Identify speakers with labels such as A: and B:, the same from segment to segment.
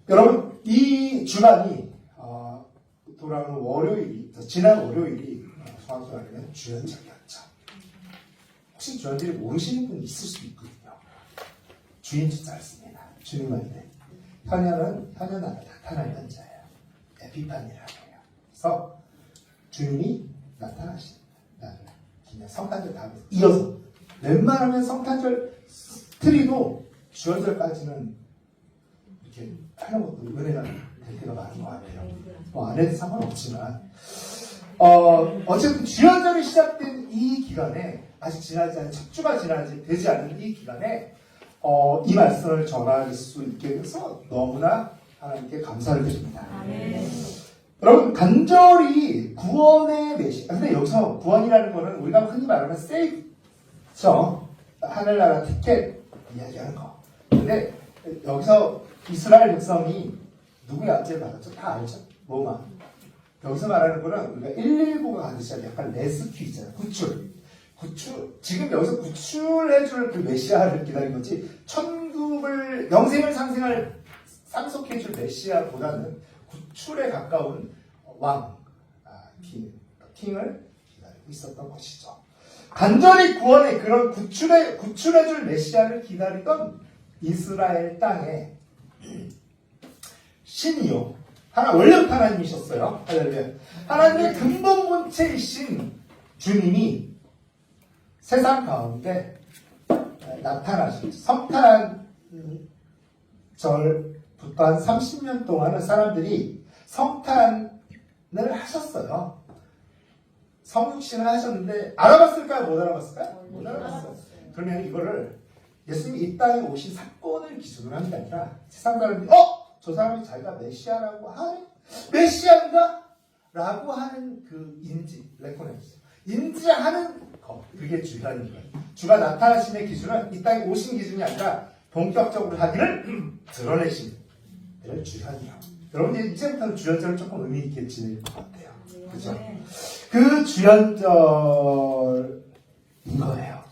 A: 여러분, 이 주간이 돌아오는 월요일이, 지난 월요일이 정확히 말하면 주연절이었죠. 혹시 주연들이 모르시는 분이 있을 수도 있거든요. 주인 주자 씁니다. 주님한테. 현현은 현현하고 나타날 현자예요. 에피파니라고 해요. 그래서 주님이 나타나십니다. 성탄절 다음에 이어서 웬만하면 성탄절 트리도 주연절까지는 이렇게 하는 것도 은혜가 될 때가 많은 것 같아요. 뭐 안 해도 상관없지만 어쨌든 주연절이 시작된 이 기간에 아직 지나지 않은 첫 주가 되지 않은 이 기간에 이 말씀을 전할 수 있게 돼서 너무나 하나님께 감사를 드립니다.
B: 아멘.
A: 여러분, 간절히 구원의 메시지. 근데 여기서 구원이라는 거는 우리가 흔히 말하는 세이브죠. 하늘나라 티켓 이야기하는 거. 근데 여기서 이스라엘 백성이 누구의 압제를 받았죠? 다 알죠? 로마. 여기서 말하는 거는 우리가 119가 가듯이 약간 레스큐 있잖아요. 구출. 지금 여기서 구출해줄 그 메시아를 기다린 거지, 천국을, 영생을 상속해줄 메시아보다는 구출에 가까운 킹을 기다리고 있었던 것이죠. 간절히 구원의 그런 구출해줄 메시아를 기다리던 이스라엘 땅에 신이요. 원래부터 하나님이셨어요. 하나님의 근본 본체이신 주님이 세상 가운데 나타나셨죠. 성탄절부터 한 30년 동안은 사람들이 성탄을 하셨어요. 성육신을 하셨는데 알아봤을까요? 못 알아봤을까요? 못 알아봤어요. 그러면 이거를 예수님이 이 땅에 오신 사건을 기준으로 하는 게 아니라 세상 사람들이 저 사람이 자기가 메시아라고 하는 메시아인가? 라고 하는 그 레코네이션 인지하는 것, 그게 주간인 거예요. 주가 나타나심의 기준은 이 땅에 오신 기준이 아니라 본격적으로 하기를 드러내신 를 주간이요. 여러분 이제부터는 주연절을 조금 의미 있게 지낼 것 같아요. 그죠? 그 주연절인 거예요.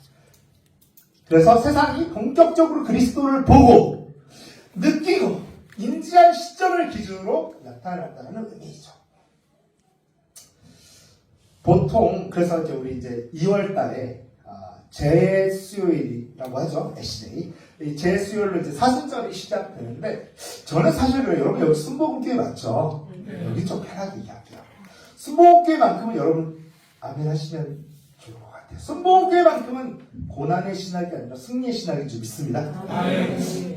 A: 그래서 세상이 본격적으로 그리스도를 보고 느끼고 인지한 시점을 기준으로 나타났다는 의미죠. 보통 그래서 우리 2월 달에 재수요일이라고 하죠. 애시데이. 이 재수요일로 사순절이 시작되는데, 저는 사실 여러분 여기 순복음교회 맞죠? 여기 좀 편하게 이야기해요. 순복음교회만큼은 여러분 아멘 하시면 좋을 것 같아요. 순복음교회만큼은 고난의 신학이 아니라 승리의 신학인 줄 믿습니다.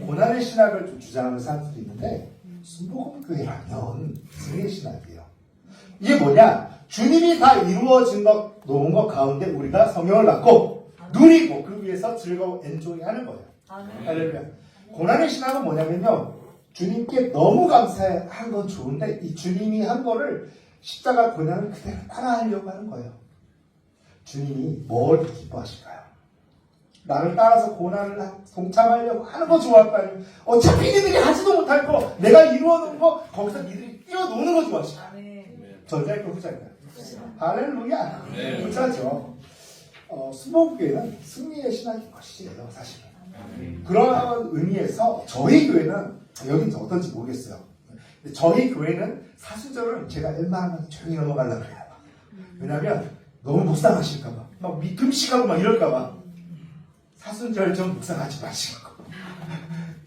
A: 고난의 신학을 좀 주장하는 사람들도 있는데, 순복음교회라면 승리의 신학이에요. 이게 뭐냐? 주님이 다 이루어진 놓은 것 가운데 우리가 성령을 받고 누리고 그 위에서 즐거워 엔조이 하는 거예요. 할렐루야. 고난의 신학은 뭐냐면요, 주님께 너무 감사한 건 좋은데 이 주님이 한 거를 십자가 고난을 그대로 따라하려고 하는 거예요. 주님이 뭘 기뻐하실까요? 나를 따라서 고난을 동참하려고 하는 거 좋아할 거 아니에요? 어차피 니들이 하지도 못할 거, 내가 이루어놓은 거 거기서 니들이 뛰어노는 거 좋아하실까요? 전자일까 후자일까요? 할렐루야. 후자죠. 순복음교회는 승리의 신학인 것이에요, 사실은. 그런 의미에서 저희 교회는, 여긴 어떤지 모르겠어요. 저희 교회는 사순절은 제가 웬만하면 조용히 넘어가려고 해요. 왜냐면 너무 묵상하실까봐, 막 금식하고 막 이럴까봐. 사순절 좀 묵상하지 마시고.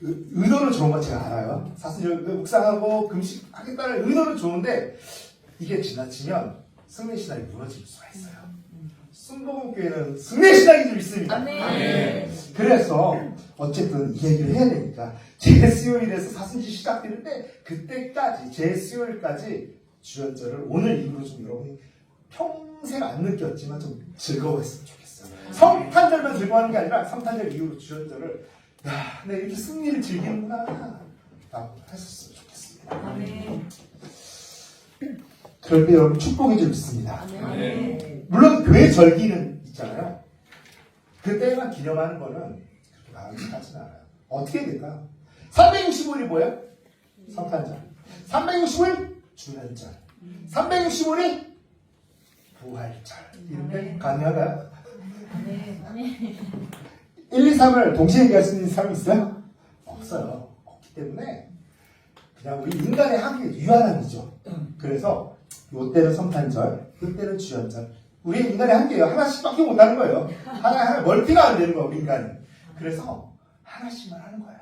A: 의도는 좋은 거 제가 알아요. 사순절 묵상하고 금식하겠다는 의도는 좋은데, 이게 지나치면 승리신학이 무너질 수가 있어요. 순복음교회는 승리신학이 좀 있습니다.
B: 아멘.
A: 그래서 어쨌든 이 얘기를 해야 되니까 재수요일에서 사순절이 시작되는데 그때까지 재수요일까지 주연절을 오늘 이후로 좀 여러분이 평생 안 느꼈지만 좀 즐거워했으면 좋겠어요. 성탄절만 즐거워하는 게 아니라 성탄절 이후로 주연절을 내 이렇게 승리를 즐기는구나 라고 했었으면 좋겠습니다.
B: 아멘.
A: 그럴 때 여러분 축복이 좀 있습니다.
B: 아멘.
A: 물론 교회 절기는 있잖아요. 그때만 기념하는 거는 그렇게 마음직하지는 않아요. 어떻게 될까요? 365일이 뭐예요? 성탄절. 365일 주연절. 365일이 부활절. 이런데 가능할까요? 1, 2, 3을 동시에 얘기할 수 있는 사람이 있어요? 없어요. 없기 때문에 그냥 우리 인간의 한계, 유한함이죠. 그래서 요때는 성탄절, 그때는 주연절. 우리 인간의 한계예요. 하나씩밖에 못하는 거예요. 하나 멀티가 안 되는 거야, 우리 인간이. 그래서 하나씩만 하는 거야.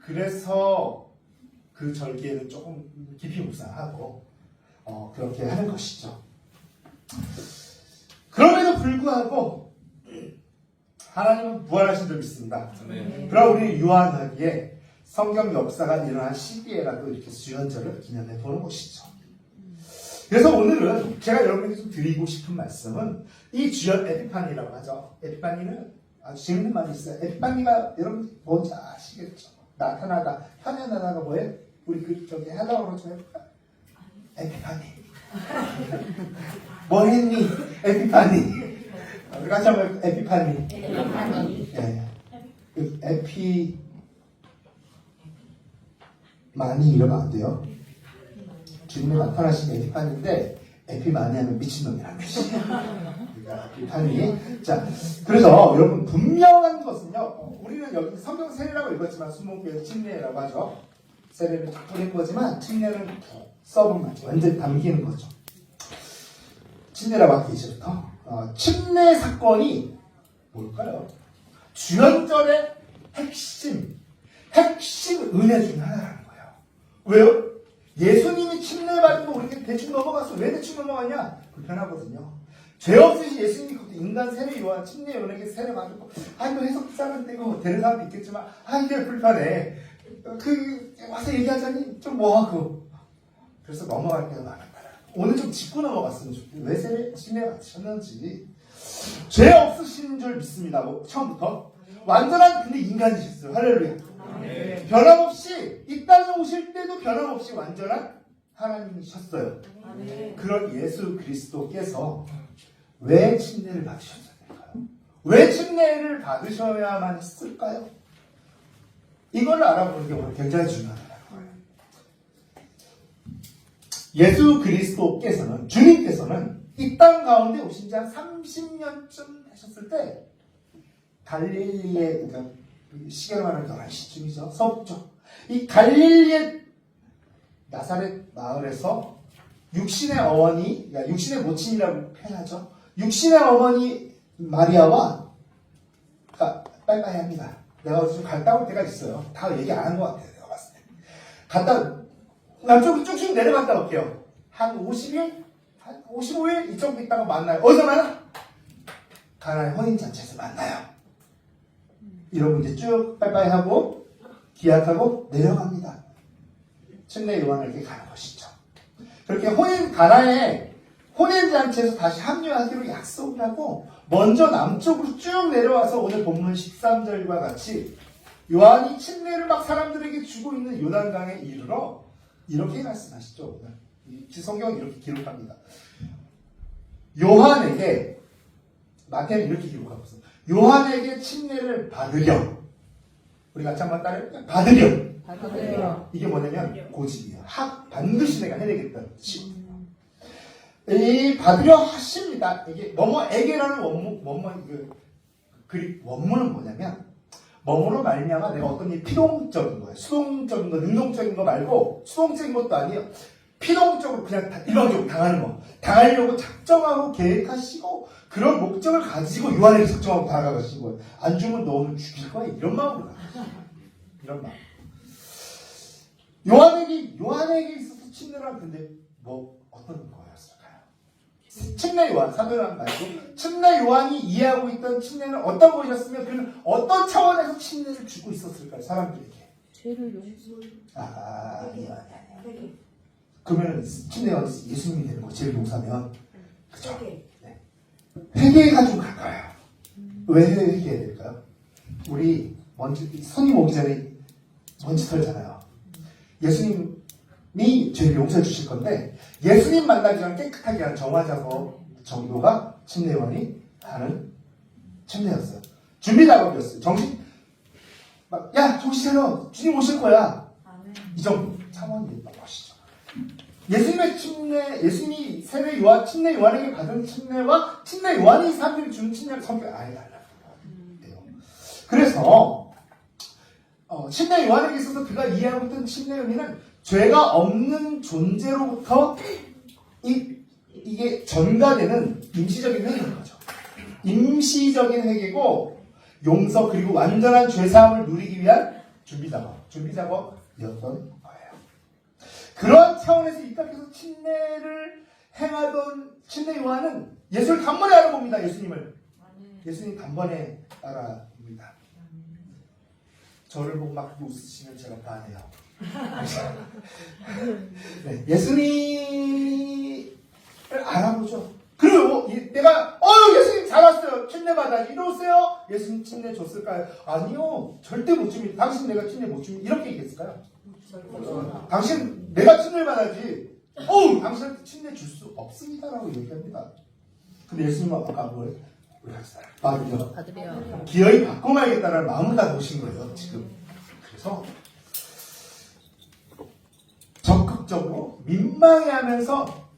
A: 그래서 그 절기에는 조금 깊이 묵상하고 그렇게 하는 것이죠. 그럼에도 불구하고 하나님은 부활하신 줄 믿습니다. 그럼 우리는 유한하기에 성경 역사가 일어난 시기에라도 이렇게 주연절을 기념해 보는 것이죠. 그래서 오늘은 제가 여러분에게 좀 드리고 싶은 말씀은 이 주연 에피파니라고 하죠. 에피파니는 아주 재밌는 말이 있어요. 에피파니가 여러분 뭔지 아시겠죠? 나타나다, 현현하다가 뭐예요? 우리 저기 헬라어로 좀 해볼까? 에피파니. 뭐 했니? 에피파니. 우리 같이 한번 에피파니. 예. 그 많이 이러면 안 돼요. 주님이 나타나신 에피파니인데 에피많이 하면 미친놈이라는 뜻이에요. 그러니까 에피파니. 자, 그래서 여러분 분명한 것은요. 우리는 여기 성경 세례라고 읽었지만 순복음교회 침례라고 하죠. 세례를 쫙 뿌린 거지만 침례는 써본 말이죠. 완전히 담기는 거죠. 침례라고 하기 이제부터 침례 사건이 뭘까요? 주연절의 핵심 은혜 중에 하나라는 거예요. 왜요? 예수님이 침례 받은 거 우리가 대충 넘어갔어. 왜 대충 넘어갔냐? 불편하거든요. 죄 없으신 예수님이 그것도 인간 세례 요한 침례 요한에게 세례 받고 이거 해석 사람한테 이거 되는 사람도 있겠지만 이게 불편해. 와서 얘기하자니 좀 뭐하고. 그래서 넘어갈 때가 많았다. 오늘 좀 짚고 넘어갔으면 좋겠어요. 왜 세례 침례 받으셨는지. 죄 없으신 줄 믿습니다. 처음부터. 완전한 근데 인간이셨어요. 할렐루야. 네. 변함없이 이 땅에 오실 때도 변함없이 완전한 하나님이셨어요. 네. 그런 예수 그리스도께서 왜 침례를 받으셨을까요? 왜 침례를 받으셔야만 했을까요? 이걸 알아보는 게 오늘 굉장히 중요하다는 거예요. 예수 그리스도께서는 주님께서는 이 땅 가운데 오신 지 한 30년쯤 하셨을 때 갈릴리에 그러니까 시계로 말하면 11시쯤이죠. 서북쪽. 이 갈릴리의 나사렛 마을에서 육신의 어머니, 그러니까 육신의 모친이라고 표현하죠. 육신의 어머니 마리아와 빠이빠이 합니다. 내가 좀 갔다 올 때가 있어요. 다 얘기 안 한 것 같아요. 내가 봤을 때. 갔다, 남쪽으로 쭉쭉 내려갔다 올게요. 한 50일? 한 55일? 이쪽 있다가 만나요. 어디서 만나? 가나의 혼인잔치에서 만나요. 이러고 이제 쭉 빠이빠이 하고 기약하고 내려갑니다. 침례 요한에게 가는 것이죠. 그렇게 가나의 혼인잔치에서 다시 합류하기로 약속을 하고 먼저 남쪽으로 쭉 내려와서 오늘 본문 13절과 같이 요한이 침례를 막 사람들에게 주고 있는 요단강에 이르러 이렇게 말씀하시죠. 성경은 이렇게 기록합니다. 요한에게 마태는 이렇게 기록하고 있어요. 요한에게 침례를 받으려. 우리 같이 한번 따라해볼까요? 받으려. 이게 뭐냐면 고집이에요. 반드시 내가 해내겠다는 뜻이에요. 이 받으려 하십니다. 이게 뭐뭐에게라는 그릭 원문은 뭐냐면 뭐뭐로 말미암아 내가 어떤 일 필용적인 거예요. 수동적인 거, 능동적인 거 말고 수동적인 것도 아니에요. 필용적으로 그냥 일방적으로 당하는 거. 당하려고 작정하고 계획하시고 그런 목적을 가지고 요한에게 작정하고 다가가신 거예요. 안 주면 너 오늘 죽일 거야. 이런 마음으로 가요. 이런 마음. 요한에게 있어서 침례란 근데 어떤 거였을까요? 침례 요한, 사도 요한 말고 침례 요한이 이해하고 있던 침례는 어떤 것이었으며 그는 어떤 차원에서 침례를 주고 있었을까요? 사람들에게.
B: 죄를 용서.
A: 아니요. 그러면 침례 요한이 예수님이 되는 거 제일 용사면 그죠? 네. 회개에 가지고 가까워요. 왜 회개해야 될까요? 우리 손님 오기 전에 먼지 털잖아요. 예수님이 죄를 용서해 주실 건데 예수님 만나기 전에 깨끗하게 하는 정화작업 정도가 침례 요한이 하는 침례였어요. 준비 작업이었어요. 정신 차려. 주님 오실 거야. 이 정도 차원이었던 것이죠. 예수님이 세례 요한, 침례 요한에게 받은 침례와 침례 요한이 사람들이 주는 침례를 성격이 아예 달라요. 그래서 침례 요한에게 있어서 그가 이해하고 있던 침례 의미는 죄가 없는 존재로부터 이게 전가되는 임시적인 회개인 거죠. 임시적인 회개고 용서 그리고 완전한 죄사함을 누리기 위한 준비작업이었던 거예요. 그런 차원에서 입각해서 침례를 행하던 침례 요한은 예수를 단번에 알아봅니다. 예수님 단번에 알아봅니다. 저를 보고 막 웃으시면 제가 반해요. 네, 예수님을 알아보죠. 그리고 내가 예수님 잘 왔어요. 침례 받아야지. 이러세요. 예수님 침례 줬을까요? 아니요. 절대 못 줍니다. 당신 내가 침례 못 줍니다. 이렇게 얘기했을까요? 당신 내가 침례 받아야지. 당신한테 침례 줄 수 없습니다라고 얘기합니다. 근데 예수님은 아까 뭘 받으려 기어이 바꿔 말겠다는 마음을 가지고 오신 거예요. 지금. 그래서 적극적으로 민망해하면서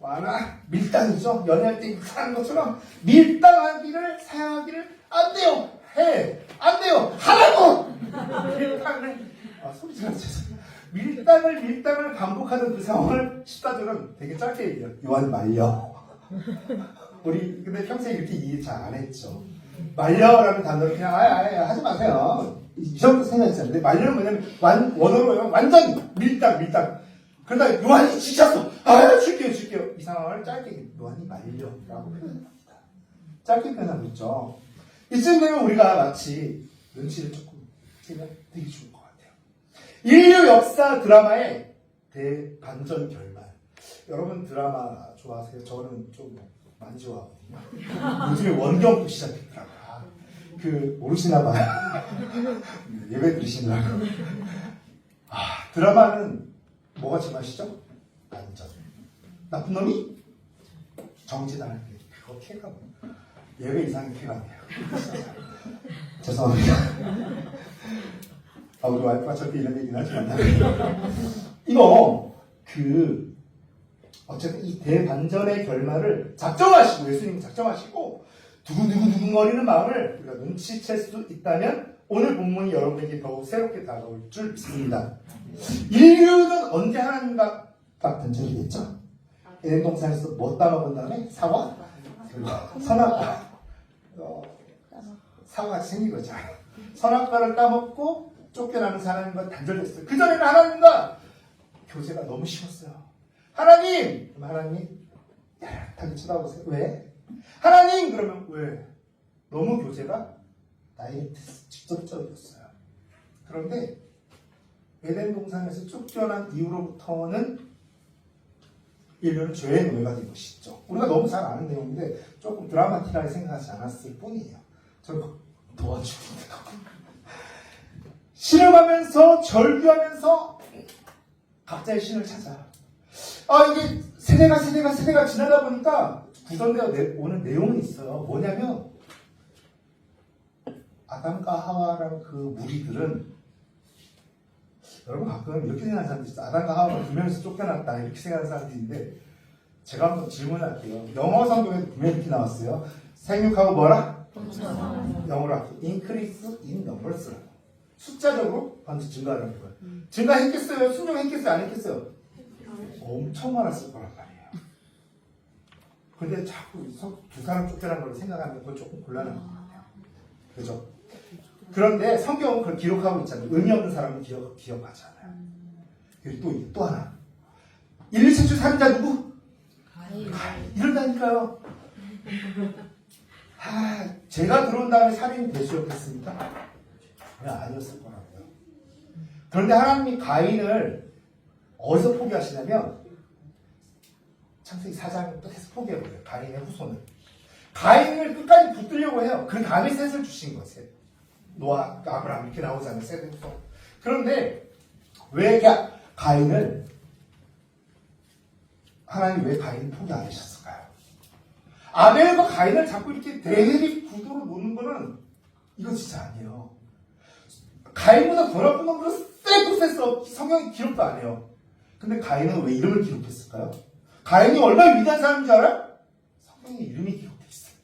A: 밀당이죠. 연애할 때 하는 것처럼 밀당하기를 사용하기를 안 돼요. 안 돼요. 하라고. 밀당을 소리 질렀어요. 밀당을 반복하던 그 상황을 14절은 되게 짧게 얘기해요. 요한 말려. 우리 근데 평소에 이렇게 이해 잘 안 했죠. 말려라는 단어를 그냥 하지 마세요. 이 정도 생각했잖아요. 근데 말려는 뭐냐면 원어로요. 완전 밀당. 그러다 요한이 지쳤어. 줄게요. 이 상황을 짧게 요한이 말려라고 표현합니다. 짧게 표현하고 있죠. 이쯤 되면 우리가 마치 눈치를 조금 채면 되게 좋을 것 같아요. 인류 역사 드라마의 대반전 결말. 여러분 드라마 좋아하세요? 저는 좀 많이 좋아하거든요. 요즘에 원경도 시작했더라고요. 모르시나 봐요. 예배 드리시느라고. 드라마는 뭐가 제맛이죠? 반전. 나쁜 놈이 정지당할 때 그거 쾌감. 예배 이상의 쾌감이에요. 죄송합니다. 우리 와이프가 절대 이런 얘기는 하지 않나. 이거 어쨌든 이 대반전의 결말을 예수님 작정하시고 두근두근거리는 마음을 우리가 눈치챌 수 있다면 오늘 본문이 여러분에게 더욱 새롭게 다가올 줄 믿습니다. 인류는 언제 하나님과 반전이겠죠? 에덴 동산에서 뭐 따먹은 다음에 사과? 선악과. 사과가 생긴 거죠. 선악과를 따먹고 쫓겨나는 하나님과 단절됐어요. 그전에는 하나님과 교제가 너무 쉬웠어요. 하나님 야릇하게 쳐다보세요. 왜? 하나님 그러면 왜? 너무 교제가 나에게 직접적이었어요. 그런데 에덴 동산에서 쫓겨난 이후로부터는 인류는 죄의 노예가 된 것이죠. 우리가 너무 잘 아는 내용인데 조금 드라마틱하게 생각하지 않았을 뿐이에요. 저를 도와주는데요. 실험하면서 절규하면서 각자의 신을 찾아. 이게 세대가 지나다 보니까 구성되어 오는 내용은 있어요. 뭐냐면 아담과 하와라는 그 무리들은 여러분 가끔 이렇게 생각하는 사람들이 있어요. 아담과 하와가 두 명에서 쫓겨났다 이렇게 생각하는 사람들인데 제가 한번 질문할게요. 영어 성경에 분명히 이렇게 나왔어요. 생육하고 뭐라? 영어로 할게요. increase in numbers라고. 숫자적으로 반드시 증가하는 거예요. 증가했겠어요? 순종했겠어요? 안 했겠어요? 엄청 많았을 거란 말이에요. 근데 자꾸 두 사람 쫓겨난 걸 생각하면 그건 조금 곤란한 것 같아요. 그죠? 그런데 성경은 그걸 기록하고 있잖아요. 의미 없는 사람은 기억하지 않아요. 그리고 또 하나. 1일 살인자 누구? 이런다니까요. 제가 들어온 다음에 살인이 되시었겠습니까? 아니었을 거라고요. 그런데 하나님이 가인을 어디서 포기하시냐면 창세기 4장 끝에서 포기해버려요. 가인의 후손을. 가인을 끝까지 붙들려고 해요. 그 다음에 셋을 주신 거세요. 노아, 아브라함 이렇게 나오잖아요. 셋의 후손. 그런데 왜 가인을 하나님 왜 가인을 포기 안 하셨을까요? 아벨과 가인을 자꾸 이렇게 대립 구도로 놓는 거는 이거 진짜 아니에요. 가인보다 더 나쁜 놈들은 쎄고 성경이 기록도 안 해요. 근데 가인은 왜 이름을 기록했을까요? 가인이 얼마나 위대한 사람인 줄 알아요? 성경에 이름이 기록돼 있어요.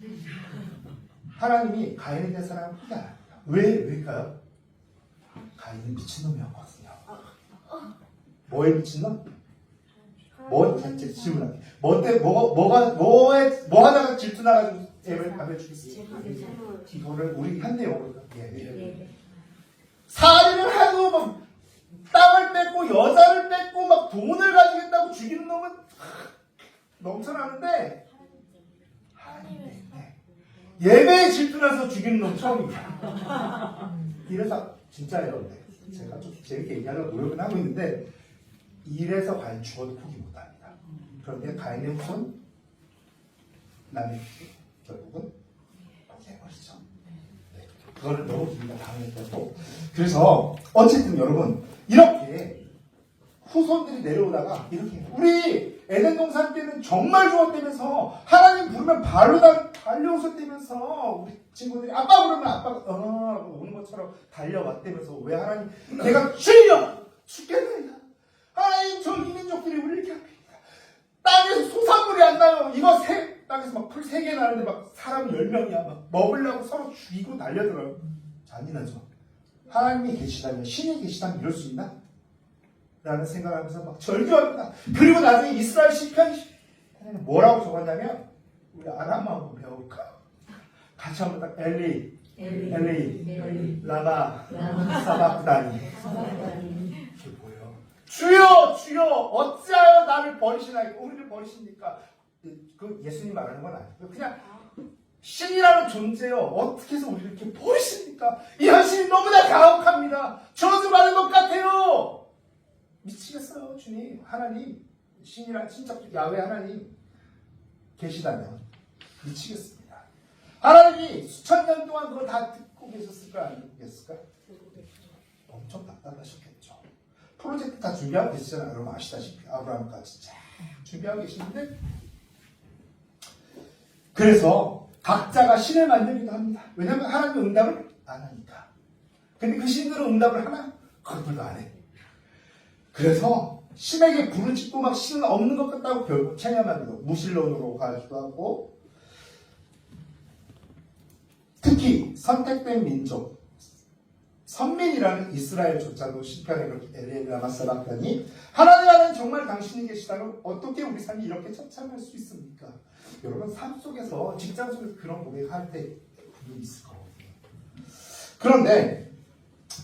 A: 하나님이 가인에 대한 사랑을 포기 안 합니다. 왜일까요? 가인은 미친놈이었거든요. 뭐에 미친놈? 뭐 질문할게. 뭐 하다가 질투 나가지고 애를 죽였어? 이거를 우리 현대용어로 살인을 하고 막 땅을 뺏고 여자를 뺏고 막 돈을 가지겠다고 죽이는 놈은 넘쳐나는데 하나님의 예배에 질투나서 죽이는 놈 처음이야. 이래서 진짜예요. 근데 제가 좀 재밌게 얘기하려고 노력은 하고 있는데 이래서 과연 죽어도 포기 못합니다. 그런데 가인의 후손 남의 결국은 포기해버리죠. 네. 그거를 너무 우리가 당했고 그래서 어쨌든 여러분 이렇게 후손들이 내려오다가 이렇게 우리 에덴 동산 때는 정말 좋았다면서 하나님 부르면 발로 달려오셨다면서 우리 친구들이 아빠 부르면 아빠가 오는 것처럼 달려왔다면서 왜 하나님 내가 죽겠나이다 하나님 저 이민족들이 우리 이렇게 합니다. 땅에서 소산물이 안 나요. 이거 땅에서 막 풀 3개 나는데 막 사람 10명이야. 막 먹으려고 서로 죽이고 달려들어요. 잔인하죠. 하나님이 계시다면 신이 계시다면 이럴 수 있나? 라는 생각하면서 막 절규합니다. 그리고 나중에 이스라엘 시편에는 뭐라고 적었냐면 우리 아람어 한번 배워볼까? 같이 한번 딱 엘리 라마 사박다니 이게 뭐예요? 주여 어찌하여 나를 버리시나이까? 우리를 버리십니까? 그 예수님 말하는 건 아니고요. 그냥 신이라는 존재요. 어떻게 해서 우리를 이렇게 버리십니까? 이 현실이 너무나 가혹합니다. 저주받은 것 같아요. 미치겠어요. 주님 하나님 신이란 진짜 야훼 하나님 계시다면 미치겠습니다. 하나님이 수천 년 동안 그걸 다 듣고 계셨을까 안 듣고 계셨을까? 엄청 답답하셨겠죠. 프로젝트 다 준비하고 계시잖아요. 여러분 아시다시피 아브라함까지 잘 준비하고 계시는데 그래서 각자가 신을 만들기도 합니다. 왜냐하면 하나님은 응답을 안 하니까. 근데 그 신들은 응답을 하나? 그것들도 안 해. 그래서 신에게 불을 짓고 막 신은 없는 것 같다고 결국 체념하기도 무신론으로 가기도 하고 특히 선택된 민족 선민이라는 이스라엘조차도 시편에 그렇게 엘리라마사박단이 하나님 정말 당신이 계시다면 어떻게 우리 삶이 이렇게 처참할 수 있습니까? 여러분 삶 속에서 직장 속에서 그런 고백할 때 분명히 있을 거거든요. 그런데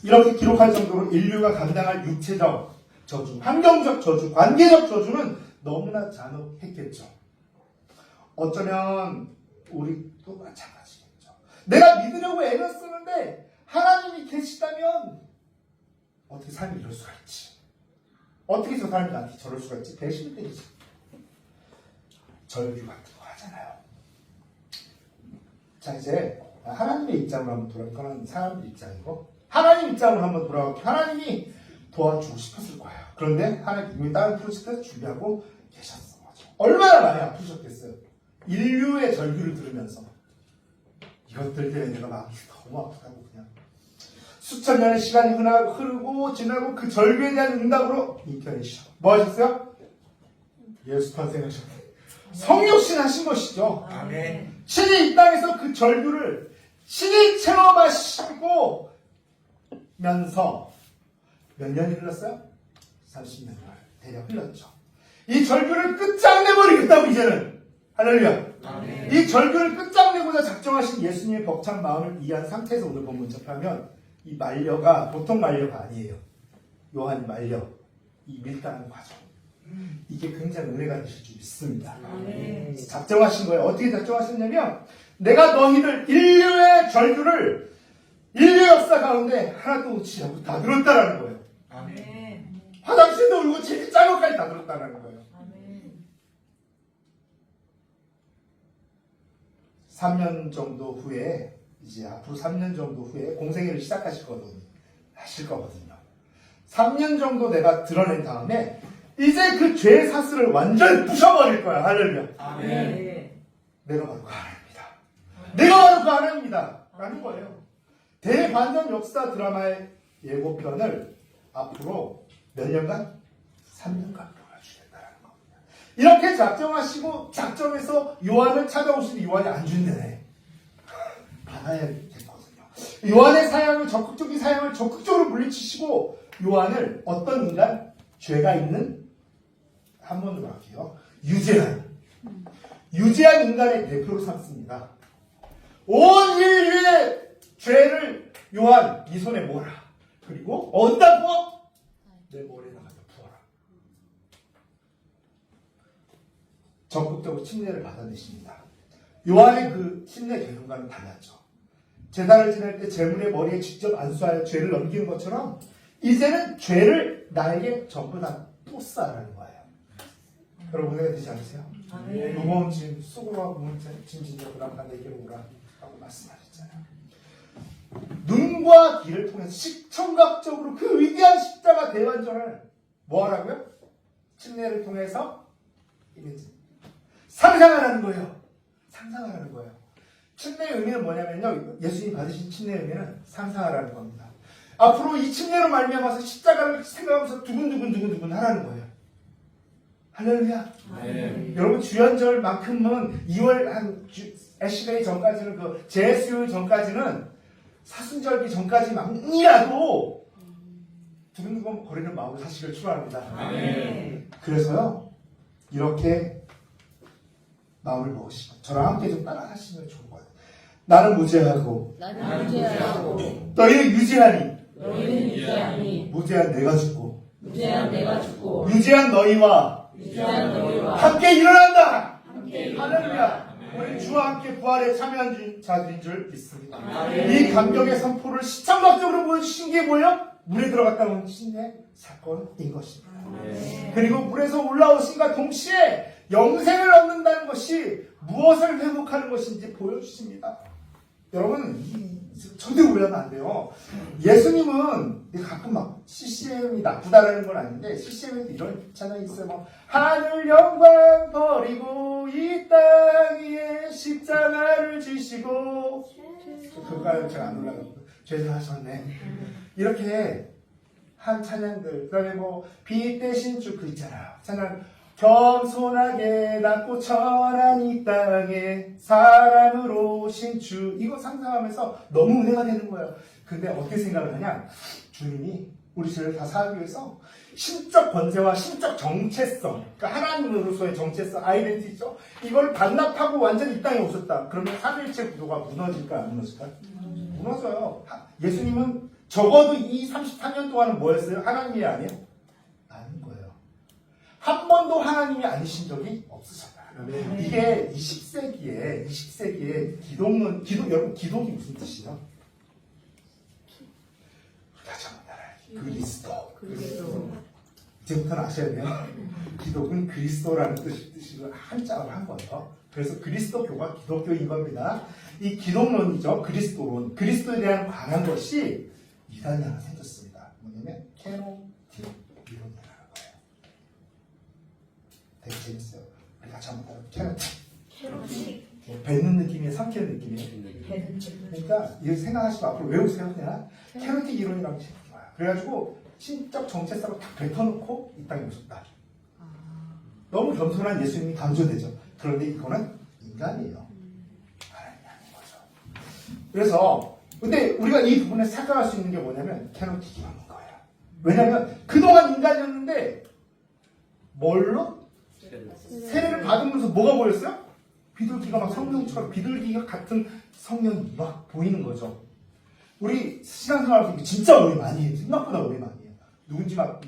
A: 이렇게 기록할 정도로 인류가 감당할 육체적 저주, 환경적 저주, 관계적 저주는 너무나 잔혹했겠죠. 어쩌면 우리도 마찬가지겠죠. 내가 믿으려고 애를 쓰는데 하나님이 계시다면 어떻게 삶이 이럴 수가 있지? 어떻게 저 사람이 나한테 저럴 수가 있지? 배신이 되지. 절규 같은 거 하잖아요. 자 이제 하나님의 입장으로 한번 돌아가면 사람들 입장이고 하나님 입장으로 한번 돌아가고 하나님이 도와주고 싶었을 거예요. 그런데 하나님이 다른 프로젝트를 준비하고 계셨던 거죠. 얼마나 많이 아프셨겠어요. 인류의 절규를 들으면서 이것들 때문에 내가 마음이 너무 아프다고 그냥 수천 년의 시간이 흐르고 지나고 그 절규에 대한 응답으로 인터넷이죠. 뭐 하셨어요? 예수 탄생하셨대. 성육신 하신 것이죠.
B: 아멘.
A: 신이 이 땅에서 그 절규를 신이 체험하시고 면서 몇 년이 흘렀어요? 30년을 대략 흘렀죠. 이 절규를 끝장내버리겠다고 이제는 할렐루야.
B: 아멘.
A: 이 절규를 끝장내고자 작정하신 예수님의 벅찬 마음을 이해한 상태에서 오늘 본문 접하면 이 말려가 보통 말려가 아니에요. 요한이 말려 이 밀당하는 과정 이게 굉장히 은혜가 되실 줄 믿습니다.
B: 아멘.
A: 작정하신 거예요. 어떻게 작정하셨냐면 내가 너희들 인류의 절규를 인류 역사 가운데 하나도 놓치지 않고 다 들었다라는 거예요.
B: 아멘.
A: 화장실도 울고 제일 짠 것까지 다 들었다라는 거예요.
B: 아멘.
A: 3년 정도 후에 이제 앞으로 3년 정도 후에 공생애를 시작하실 거거든요. 하실 거거든요. 3년 정도 내가 드러낸 다음에 이제 그 죄의 사슬을 완전히 부셔버릴 거야. 할렐루야.
B: 아멘.
A: 내가 바로 그 하나님이다. 내가 바로 그 하나님이다. 라는 거예요. 대반전 역사 드라마의 예고편을 앞으로 몇 년간? 3년간 보여주겠다라는 겁니다. 이렇게 작정하시고 작정해서 요한을 찾아오시니 요한이 안 준대네. 받아야 됐거든요. 요한의 사양을 적극적인 사양을 적극적으로 물리치시고 요한을 어떤 인간? 죄가 있는 한 번으로 할게요. 유죄한 인간의 대표로 삼습니다. 온 인류의 죄를 요한 네 손에 모아라. 그리고 어디다 부어? 내 머리에다가 부어라. 적극적으로 침례를 받아내십니다. 요한의 그 침례 결과는 달랐죠. 제단을 지낼 때 제물의 머리에 직접 안수하여 죄를 넘기는 것처럼 이제는 죄를 나에게 전부 다 뿌싸라는 거예요. 여러분 은혜가 되지 않으세요?
B: 아멘.
A: 무거운 짐 쑥으로 하고 무거운 짐 진짜 그럼 내게로 오라 하고 말씀하셨잖아요. 눈과 귀를 통해서 시청각적으로 그 위대한 십자가 대환전을 뭐 하라고요? 침례를 통해서 이미지 상상하라는 거예요. 상상하라는 거예요. 침례의 의미는 뭐냐면요. 예수님이 받으신 침례의 의미는 상상하라는 겁니다. 앞으로 이 침례로 말미암아서 십자가를 생각하면서 두근두근 하라는 거예요. 할렐루야.
B: 네.
A: 여러분 주연절만큼은 2월 한 애쉬데이 전까지는 그 제수요일 전까지는 사순절기 전까지만이라도 두근두근 거리는 마음으로 사실을 추구합니다.
B: 네.
A: 그래서요 이렇게 마음을 먹으시고 저랑 함께 좀 따라하시면 좋을 것 같아요. 나는 무죄하고
B: 나는 무죄하고
A: 너희는 유죄하니
B: 너희는 유죄하니
A: 무죄한 내가 죽고
B: 무죄한 내가 죽고
A: 유죄한 너희와
B: 유죄한 너희와
A: 함께 일어난다.
B: 함께
A: 할렐루야. 우리 주와 함께 부활에 참여한 자들인 줄 믿습니다.
B: 아멘.
A: 이 감격의 선포를 시청각적으로 보여주신 게 뭐예요? 물에 들어갔다 온 신의 사건인 것입니다. 그리고 물에서 올라오신과 동시에 영생을 얻는다는 것이 무엇을 회복하는 것인지 보여주십니다. 여러분 절대 오해하면 안 돼요. 예수님은 가끔 막 CCM이 나쁘다라는 건 아닌데 CCM에도 이런 찬양이 있어요. 뭐 하늘 영광 버리고 이 땅 위에 십자가를 지시고 그거가 잘 안 올라가고 죄송하셨네. 이렇게 한 찬양들 그다음에 뭐 빛 대신 주 그 있잖아요. 찬양 겸손하게 낮고 천한 이 땅에 사람으로 오신 주 이거 상상하면서 너무 은혜가 되는 거예요. 근데 어떻게 생각을 하냐? 주님이 우리 죄를 다 사하기 위해서 신적 번제와 신적 정체성 그러니까 하나님으로서의 정체성 아이덴티티죠. 이걸 반납하고 완전히 이 땅에 오셨다. 그러면 삼위일체 구도가 무너질까 안 무너질까? 무너져요. 예수님은 적어도 이 34년 동안은 뭐였어요? 하나님이 아니에요? 아닌 거예요. 한 번도 하나님이 아니신 적이 없으셨다. 이게 20세기에 기독론, 여러분 기독이 무슨 뜻이에요? 다시 한번 따라해. 그리스도. 이제부터는 아셔야 돼요. 기독은 그리스도라는 뜻으로 한자로 한 거예요. 그래서 그리스도교가 기독교인 겁니다. 이 기독론이죠. 그리스도론. 그리스도에 대한 관한 것이 이단이 하나 생겼습니다. 뭐냐면 캐노틱 이론이라는 거예요. 되게 재밌어요. 우리 같이 한번 따라 캐노틱. 뱉는 느낌이에요. 삼키는 느낌이에요. 그러니까 이거 생각하시고 앞으로 외우세요. 그냥 캐노틱 이론이라고 생각해봐요. 그래가지고 신적 정체성을 다 뱉어놓고 이 땅에 오셨다. 너무 겸손한 예수님이 강조되죠. 그런데 이거는 인간이에요. 하나님이 아닌 거죠. 그래서 근데 우리가 이 부분에 생각할 수 있는 게 뭐냐면 캐노틱 이론인 거예요. 왜냐하면 그동안 인간이었는데 뭘로? 세례를 받으면서 뭐가 보였어요? 비둘기가 막 성령처럼 비둘기가 같은 성령이 막 보이는 거죠. 우리 신앙생활에서 진짜 오해 많이 해요. 생각보다 오해 많이 해요. 누군지 막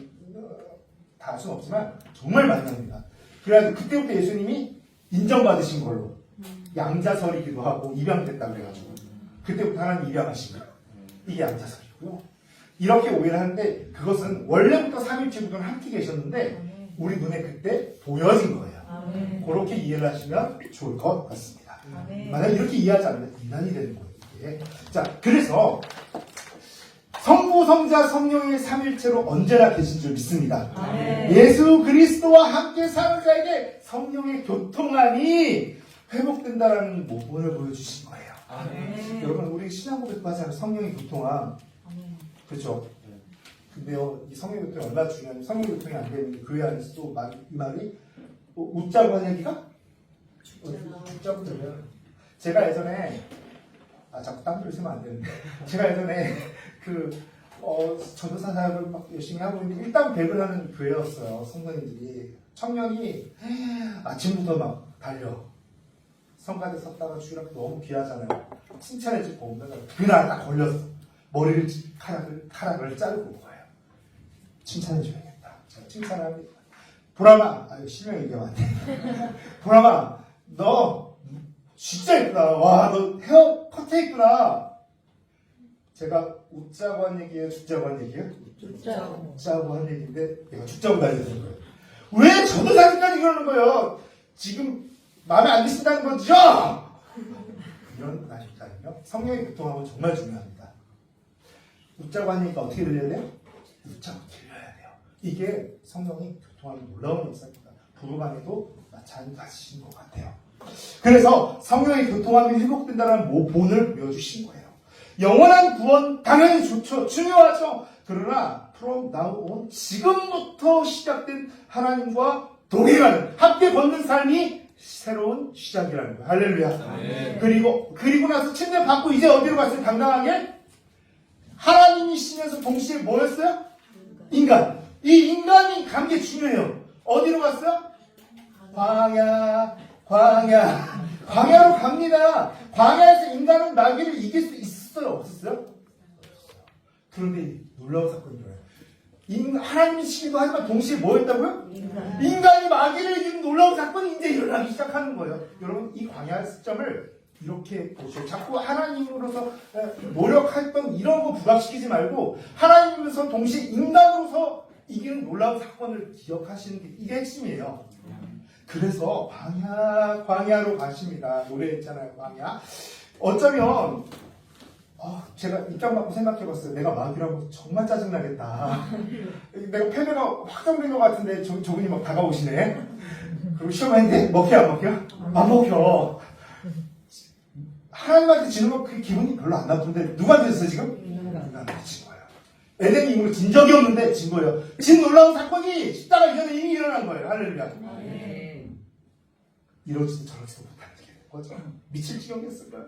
A: 다 알 수는 없지만 정말 많이 합니다. 그래가지고 그때부터 예수님이 인정받으신 걸로 양자설이기도 하고 입양됐다 그래가지고 그때부터 하나님 입양하신 거예요. 이게 양자설이고요. 이렇게 오해를 하는데 그것은 원래부터 삼일체 구도는 함께 계셨는데 우리 눈에 그때 보여진 거예요. 그렇게 이해를 하시면 좋을 것 같습니다. 만약 이렇게 이해하지 않으면 이난이 되는 거예요. 이게. 자, 그래서 성부, 성자, 성령의 삼일체로 언제나 계신 줄 믿습니다. 예수 그리스도와 함께 사는 자에게 성령의 교통함이 회복된다라는 모본을 보여주신 거예요. 여러분 우리 신앙 고백하잖아요. 성령의 교통함. 그렇죠? 근데요, 이 성령 교통이 얼마나 중요하냐면 성령 교통이 안 되면 교회 안에서도 이 말이 웃자고 하는 얘기가 죽자고 들려요. 제가 예전에 자꾸 딴 데로 쓰면 안 되는데 제가 예전에 전도사 사역을 막 열심히 하고 있는데 일단 백을 하는 교회였어요. 성도님들이. 청년이 아침부터 막 달려. 성가대 섰다가 주일학교 너무 귀하잖아요. 칭찬해주고 오면 그날 딱 걸렸어. 머리를 카락을 자르고 온 거예요. 칭찬해줘야겠다. 제가 칭찬을 합니다. 보람아, 실명 얘기하면 안 돼. 보람아, 너 진짜 예쁘다. 와, 너 헤어 컷해있구나. 제가 웃자고 한 얘기예요? 죽자고 한 얘기예요? 웃자고 한 얘기인데 내가 죽자고 달려드는 거예요. 왜 전도사님까지 그러는 거예요? 지금 마음에 안 드신다는 거죠? 이런 말이니까요. 성령의 교통하면 정말 중요합니다. 웃자고 하니까 어떻게 들려야 돼요? 웃자고 들려야 돼요. 이게 성령이 교통하는 놀라운 역사입니다. 부부간에도 마찬가지인 것 같아요. 그래서 성령의 교통함이 회복된다는 본을 보여주신 거예요. 영원한 구원 당연히 좋죠. 중요하죠. 그러나 from now on 지금부터 시작된 하나님과 동행하는 함께 걷는 삶이 새로운 시작이라는 거예요. 할렐루야.
B: 네.
A: 그리고 나서 침례 받고 이제 어디로 갔어요? 당당하게 하나님이시면서 동시에 뭐였어요? 인간. 이 인간이 가는 게 중요해요. 어디로 갔어요? 광야로 갑니다. 광야에서 인간은 마귀를 이길 수 있었어요? 없었어요? 그런데 놀라운 사건이 일어나요. 하나님이시기도 하지만 동시에 뭐 했다고요? 인간이 마귀를 이기는 놀라운 사건이 이제 일어나기 시작하는 거예요. 여러분, 이 광야의 시점을 이렇게 보세요. 자꾸 하나님으로서 노력했던 이런 거 부각시키지 말고 하나님으로서 동시에 인간으로서 이기는 놀라운 사건을 기억하시는 게 이게 핵심이에요. 그래서 광야로 가십니다. 노래했잖아요. 광야. 어쩌면 제가 입장 받고 생각해봤어요. 내가 마귀라고 정말 짜증나겠다. 내가 패배가 확정된 것 같은데 저분이 막 다가오시네. 그리고 시험했는데 먹혀 안 먹혀? 안 먹혀. 하나님한테 지는 거 그 기분이 별로 안 나쁜데 누구한테 졌어요 지금? 인간한테 진 거예요. 에덴 이후로 진 적이 없는데 진 거예요. 진 놀라운 사건이 십자가 이전에 이미 일어난 거예요. 할렐루야. 이러지도 저러지도 못하는 게 거죠. 미칠 지경이었을 거예요.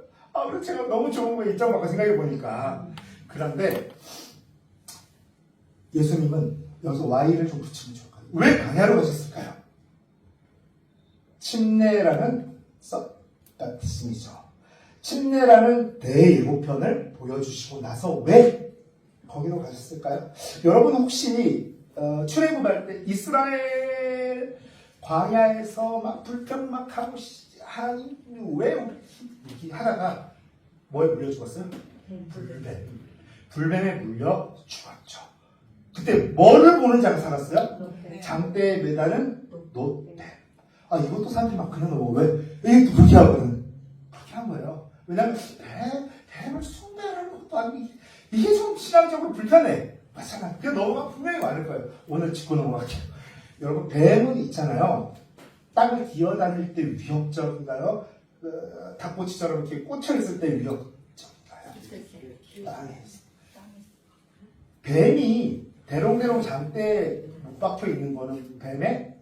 A: 그래서 제가 너무 좋은 거에 입장 바꿔 생각해 보니까. 그런데 예수님은 여기서 Y를 좀 붙이면 좋을 것 같아요. 왜 광야로 가셨을까요? 침례라는 섭바티즘이죠. 침례라는 대예고편을 보여주시고 나서 왜 거기로 가셨을까요? 여러분 혹시 출애굽할 때 이스라엘 광야에서 막 불평 막 하고 하나님 왜 이렇게 하다가 뭐에 물려 죽었어요? 불뱀에 물려 죽었죠. 그때 뭐를 보는 자가 살았어요? 장대에 매달은 놋뱀. 이것도 사람들이 막 그러는 왜? 이게 또 그렇게 하거든. 그렇게 한 거예요. 왜냐면 뱀을 숭배하는 것도 아니고 이게 좀 신앙적으로 불편해. 맞잖아. 그게 너무가 분명히 많을 거예요. 오늘 짚고 넘어갈게요. 여러분 뱀은 있잖아요. 땅을 기어다닐 때 위협적인가요? 닭꼬치처럼 이렇게 꽂혀있을 때 위협적인가요? 땅에 뱀이 대롱대롱 장대에 못 박혀 있는 거는 뱀의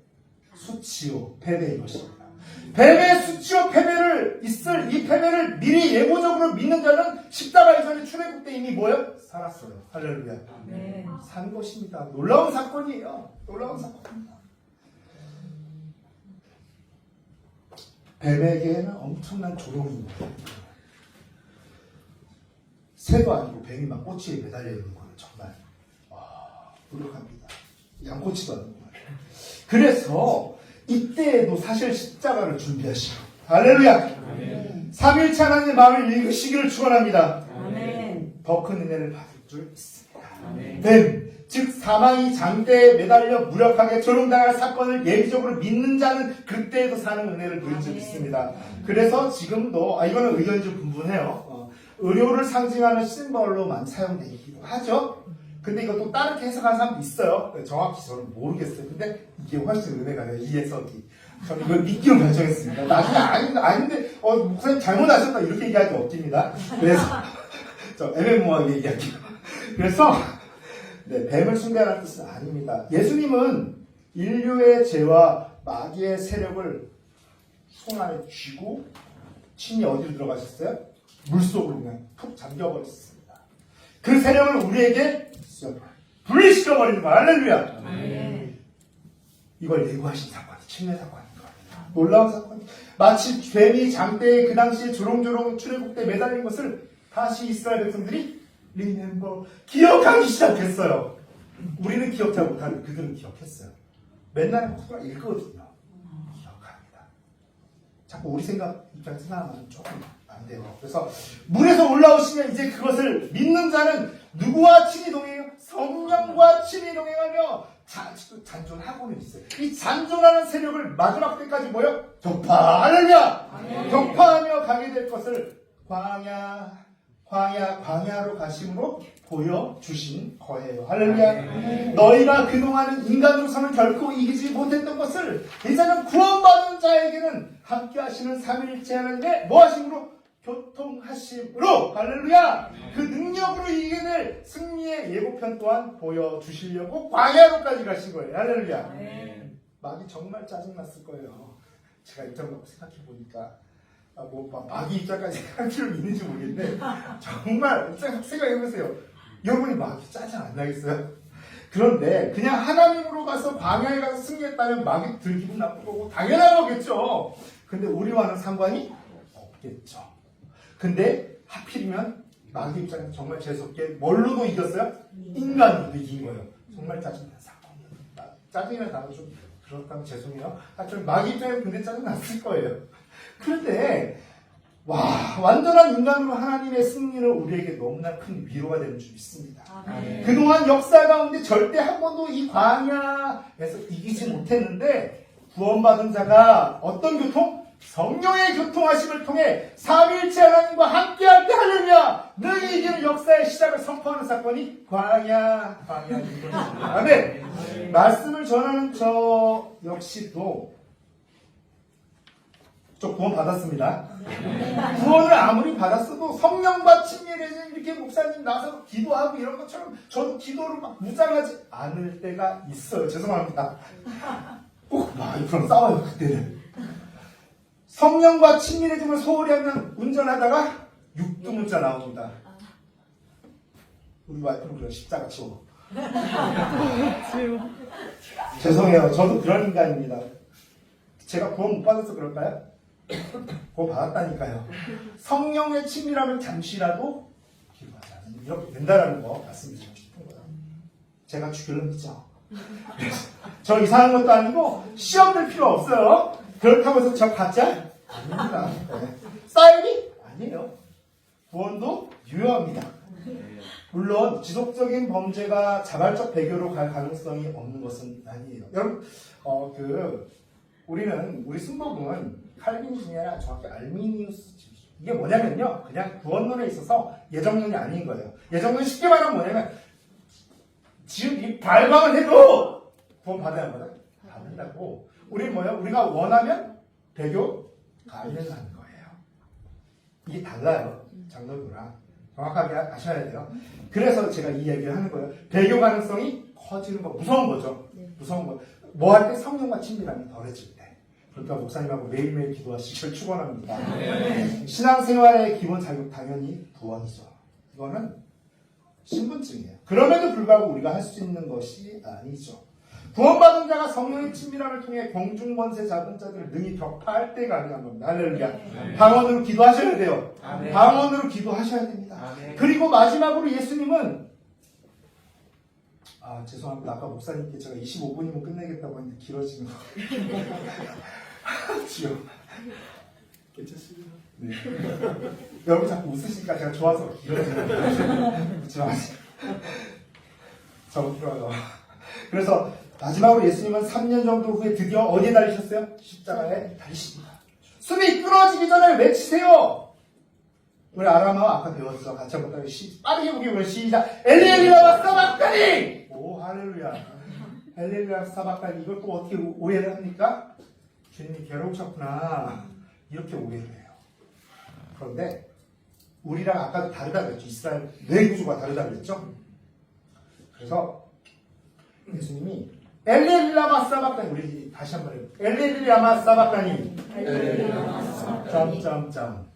A: 수치요 패배인 것입니다. 뱀의 수치요 패배를 있을 이 패배를 미리 예고적으로 믿는 자는 십자가 이전에 출애굽 때 이미 뭐예요? 살았어요. 할렐루야. 산 것입니다. 놀라운 사건이에요. 놀라운 사건입니다. 뱀에게는 엄청난 조롱입니다. 새도 아니고 뱀이 막 꼬치에 매달려 있는 거는 정말 노력합니다. 양꼬치도 아니고 말이에요. 그래서 이때에도 사실 십자가를 준비하시고 할렐루야. 3일차 하나님의 마음을 읽으시기를 축원합니다. 더 큰 은혜를 받을 줄 믿습니다. 뱀, 즉 사망이 장대에 매달려 무력하게 조롱당할 사건을 예비적으로 믿는 자는 그때에도 사는 은혜를 누릴 줄 믿습니다. 그래서 지금도 이거는 의견이 좀 분분해요. 의료를 상징하는 심벌로만 사용되기도 하죠. 근데 이것도 다르게 해석하는 사람도 있어요. 정확히 저는 모르겠어요. 근데 이게 훨씬 은혜가 돼요. 이 해석이. 저는 이걸 믿기로 결정했습니다. 나중에 아닌데 목사님 잘못하셨다 이렇게 얘기할 게 없습니다. 그래서 저 애매모호하게 얘기할게요. 그래서 뱀을 숭배하는 뜻은 아닙니다. 예수님은 인류의 죄와 마귀의 세력을 손 안에 쥐고 친히 어디로 들어가셨어요? 물속으로 그냥 푹 잠겨버렸습니다. 그 세력을 우리에게 분리시켜버리는 거야. 할렐루야.
B: 아멘.
A: 이걸 예고하신 사건이 침례 사건인 거예요. 놀라운 사건이 마치 뱀이 장대에 그 당시에 조롱조롱 출애굽때 매달린 것을 다시 이스라엘 백성들이 리멤버 기억하기 시작했어요. 우리는 기억하지 못하는데 그들은 기억했어요. 맨날 누가 읽거든요. 기억합니다. 자꾸 우리 입장에서 생각하면 조금 안 돼요. 그래서 물에서 올라오시면 이제 그것을 믿는 자는 누구와 친히 동행해요? 성령과 친히 동행하며 잔존하고는 있어요. 이 잔존하는 세력을 마지막 때까지 뭐요? 격파하느냐? 격파하며 가게 될 것을 광야로 가심으로 보여주신 거예요. 할렐루야. 너희가 그동안은 인간으로서는 결코 이기지 못했던 것을 이제는 구원받은 자에게는 함께 하시는 삼위일체 하나님의 뭐 하심으로? 교통하심으로. 할렐루야. 그 능력으로 이기게 될 승리의 예고편 또한 보여주시려고 광야로까지 가신 거예요. 할렐루야. 마귀 정말 짜증났을 거예요. 제가 입장 갖고 생각해 보니까 마귀 입장까지 할 필요 있는지 모르겠는데 정말 입장 생각해보세요. 여러분이 마귀 짜증 안 나겠어요? 그런데 그냥 하나님으로 가서 광야에 가서 승리했다면 마귀 들 기분 나쁠 거고 당연한 거겠죠. 근데 우리와는 상관이 없겠죠. 근데 하필이면 마귀 입장에서 정말 재수없게 뭘로도 이겼어요? 인간으로도 이긴 거예요. 정말 짜증난 사건이에요. 짜증이라는 단어 좀 그렇다면 죄송해요. 하여튼 마귀 입장에서 근데 짜증 났을 거예요. 그런데 완전한 인간으로 하나님의 승리는 우리에게 너무나 큰 위로가 되는 줄 믿습니다. 그동안 역사 가운데 절대 한 번도 이 광야에서 이기지 못했는데 구원받은 자가 어떤 교통? 성령의 교통하심을 통해 삼위일체 하나님과 함께할 때 할렐루야 능히 이기는 역사의 시작을 선포하는 사건이 광야인 것입니다. 아멘. 말씀을 전하는 저 역시도 저 구원 받았습니다. 구원을 아무리 받았어도 성령과 친밀해진 이렇게 목사님 나서서 기도하고 이런 것처럼 저도 기도를 막 무장하지 않을 때가 있어요. 죄송합니다. 꼭 와이프랑 싸워요 그때는. 성령과 친밀해짐을 소홀히 하면 운전하다가 육두문자 나옵니다. 우리 와이프는 그런 십자가 치워. 죄송해요. 저도 그런 인간입니다. 제가 구원 못 받아서 그럴까요? 구원 받았다니까요. 성령의 친밀함을 잠시라도 기도하지 않으면 이렇게 된다는 거 말씀드리고 싶은 거예요. 제가 죽일놈이죠. 저 이상한 것도 아니고 시험 들 필요 없어요. 그렇다고 해서 저 가짜? 아닙니다. 네. 싸움이? 아니에요. 구원도 유효합니다. 물론 지속적인 범죄가 자발적 배교로 갈 가능성이 없는 것은 아니에요. 여러분, 우리 순복음은 칼빈주의 아니라 정확히 알미니우스 이게 뭐냐면요, 그냥 구원론에 있어서 예정론이 아닌 거예요. 예정론 쉽게 말하면 뭐냐면 지금 이 발광을 해도 구원 받아야 하거든. 받는다고. 우리는 뭐예요? 우리가 원하면 배교 가능한 거예요. 이게 달라요. 장로교랑 정확하게 아셔야 돼요. 그래서 제가 이 얘기를 하는 거예요. 배교 가능성이 커지는 거 무서운 거죠. 무서운 거. 뭐 할 때 성령과 친밀함이 덜해질 때. 그러니까 목사님하고 매일매일 기도하시길 축원합니다. 신앙생활의 기본 자격 당연히 구원이죠. 이거는 신분증이에요. 그럼에도 불구하고 우리가 할 수 있는 것이 아니죠. 구원받은 자가 성령의 친밀함을 통해 공중권세 잡은 자들을 능히 격파할 때 가능한 겁니다. 할렐루야. 방언으로 기도하셔야 돼요. 방언으로 기도하셔야 됩니다. 그리고 마지막으로 예수님은 죄송합니다. 아까 목사님께 제가 25분이면 끝내겠다고 했는데 길어지는 거. 지요. 괜찮습니다. 네. 여러분 자꾸 웃으시니까 제가 좋아서 길어지는 거예요. 웃지 마세요. 저 웃겨요. 그래서 마지막으로 예수님은 3년 정도 후에 드디어 어디에 달리셨어요? 십자가에 달리십니다. 숨이 끊어지기 전에 외치세요. 우리 아람아 아까 배웠어. 같이 한번 빠르게 보기로 시작. 엘리엘리라 사박다니. 오 할렐루야. 엘리엘리라 사박다니. 이걸 또 어떻게 오해를 합니까? 주님이 괴로우셨구나. 이렇게 오해를 해요. 그런데 우리랑 아까도 다르다고 했죠. 이스라엘 뇌 구조가 다르다고 했죠. 그래서 예수님이 엘리엘리라마 사박다니. 우리 다시 한번 해요. 엘리엘리라마 사박다니. 점점점.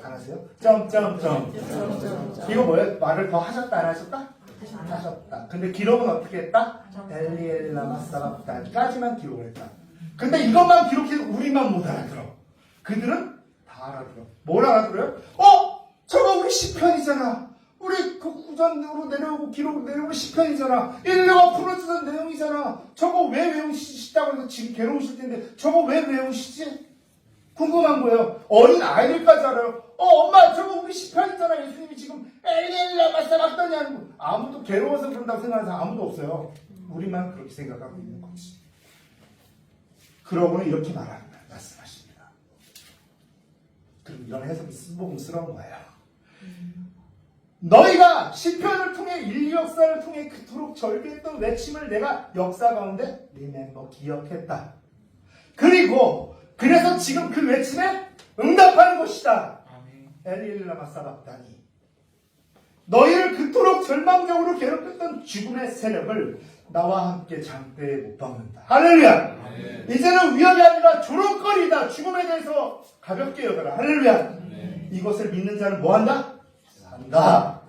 A: 안 하세요? 점점점. 이거 뭐예요? 말을 더 하셨다 안 하셨다? 하셨다. 근데 기록은 어떻게 했다? 엘리엘라마사박단까지만 기록을 했다. 근데 이것만 기록해도 우리만 못 알아들어. 그들은 다 알아들어. 뭘 알아들어요? 저거 우리 시편이잖아. 우리 그 구전으로 내려오고 기록으로 내려오는 시편이잖아. 인류가 풀어주던 내용이잖아. 저거 왜 외우시다고 해서 지금 괴로우실 텐데 저거 왜 외우시지? 궁금한 거예요. 어린 아이들까지 알아요. 엄마 저거 우리 시편이잖아. 예수님이 지금 엘리엘라마사 막더니 하는 거. 아무도 괴로워서 그런다고 생각하는 사람 아무도 없어요. 우리만 그렇게 생각하고 있는 거지. 그러고는 이렇게 말씀하십니다. 그럼 이런 해석이 쓴복음스러운 거예요. 너희가 시편을 통해 인류 역사를 통해 그토록 절개했던 외침을 내가 역사 가운데 remember 기억했다. 그리고 그래서 지금 그 외침에 응답하는 것이다. 엘리엘라마사박다니. 너희를 그토록 절망적으로 괴롭혔던 죽음의 세력을 나와 함께 장대에 못 박는다. 할렐루야. 이제는 위협이 아니라 조롱거리다. 죽음에 대해서 가볍게 여겨라. 할렐루야. 이것을 믿는 자는 뭐한다? 산다.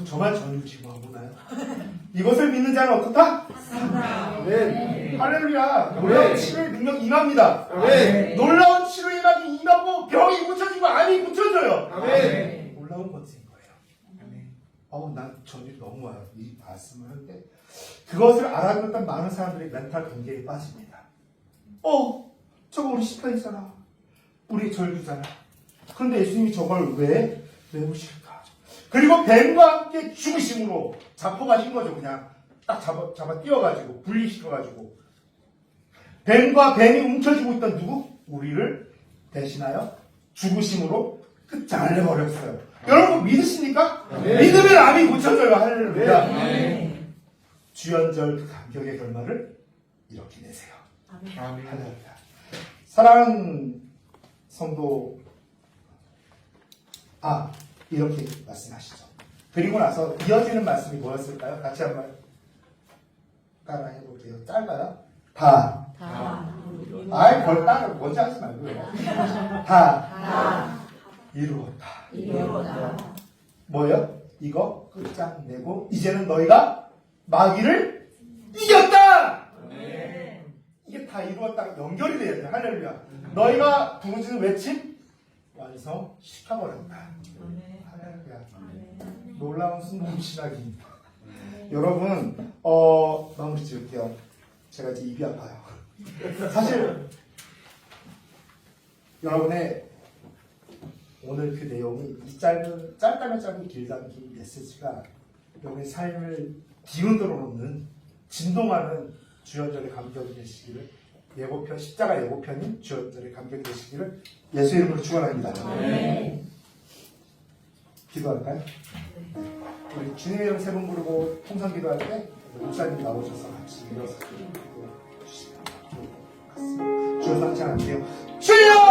A: 저만 전유지고 하구나요. 이것을 믿는 자는 어떻다? 산다. 할렐루야. 놀라운 치료의 능력 임합니다. 놀라운 치료의 임하기 임하고 병이 고쳐지고 암이 고쳐져요. 놀라운 것인 거예요. 난 전율이 너무 와요. 이 말씀을 할 때. 그것을 알아듣던 많은 사람들이 멘탈 경계에 빠집니다. 저거 우리 시편이잖아. 우리 절규잖아. 그런데 예수님이 저걸 왜 외우실까? 그리고 뱀과 함께 죽으심으로 자포가 신 거죠. 그냥 딱 잡아 띄워가지고 분리시켜가지고 뱀과 뱀이 움켜쥐고 있던 누구? 우리를 대신하여 죽으심으로 끝장을 내버렸어요. 여러분 믿으십니까? 믿으면 암이 고쳐져요. 할렐루야. 주연절 그 감격의 결말을 이렇게 내세요. 할렐루야. 사랑하는 성도, 이렇게 말씀하시죠. 그리고 나서 이어지는 말씀이 뭐였을까요? 같이 한번 따라 해볼게요. 짧아요? 다. 별 따로 뭔지 하지 말고요. 다. 이루었다. 뭐예요? 이거 끝장내고 이제는 너희가 마귀를 이겼다. 이게 다 이루었다가 연결이 돼야 돼. 할렐루야. 너희가 부르짖는 외침 완성시켜버렸다. 할렐루야. 놀라운 순종 신학입니다. 여러분 마무리 지을게요. 제가 이제 입이 아파요. 사실 여러분의 오늘 그 내용이 이 짧다면 짧은 길다면 긴 메시지가 여러분의 삶을 뒤흔들어 놓는 진동하는 주연절의 감격이 되시기를, 예고편 십자가 예고편인 주연절의 감격이 되시기를 예수의 이름으로 축원합니다. 기도할까요? 우리 주님의 이름 세 번 부르고 통성 기도할 때 목사님 나오셔서 같이 일어서 기도해 주시면 좋을 것 같습니다. 주여 상창할게요. 주여!